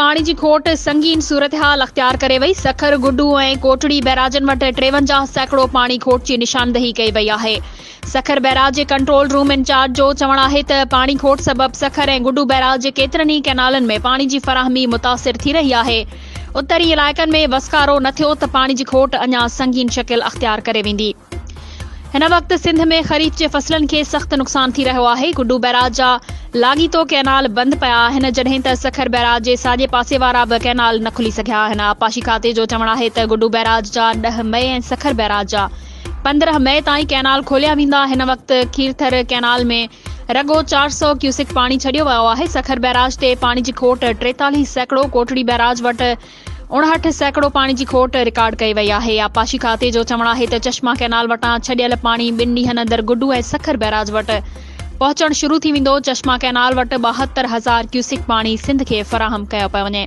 पानी जी खोट संगीन सूरतहाल अख्तियार करे वई। सखर गुड्डू ऐं कोटड़ी बैराजन वटि 53 सैकड़ो पानी खोट जी निशानदही कई वई आहे। सखर बैराज जे कंट्रोल रूम इंचार्ज जो चवणु आहे त पाणी खोट सबब सखर ऐं गुड्डू बैराज जे केतिरनि ई कैनालनि में पाणी जी फराहमी मुतासिर थी रही आहे। उत्तरी इलाइक़नि में वसकारो न थियो त पाणी जी खोट अञा संगीन शकिल अख्तियार करे वेंदी। हिन वक़्तु सिंध में ख़रीफ जे फसलनि खे सख़्त नुक़सान थी रहियो आहे। गुड्डू बैराज जा लाॻीतो कैनाल बंदि पिया आहिनि, जॾहिं त सखर बैराज जे साॼे पासे वारा बि कैनाल न खुली सघिया आहिनि। आपाशी खाते जो चवणु आहे त गुड्डू बैराज जा 10 मई ऐं सखर बैराज जा 15 मई ताईं कैनाल खोलिया वेंदा। हिन वक़्तु खीरथर कैनाल में रगो 400 क्यूसिक पाणी छॾियो वियो आहे। सखर बैराज ते पाणी जी खोट 43 सैकड़ो, कोटड़ी बैराज वटि 59 सैकड़ो पाणी जी खोट रिकॉर्ड कई वई आहे। आपाशी खाते जो चवणु आहे त चश्मा कैनाल वटां छॾियल पाणी 2 ॾींहनि अंदरि गुड्डू ऐं सखर बैराज वटि पहुचणु शुरू थी वेंदो। चश्मा कैनाल वटि 72,000 क्यूसिक पाणी सिंध खे फराहम कयो पियो वञे।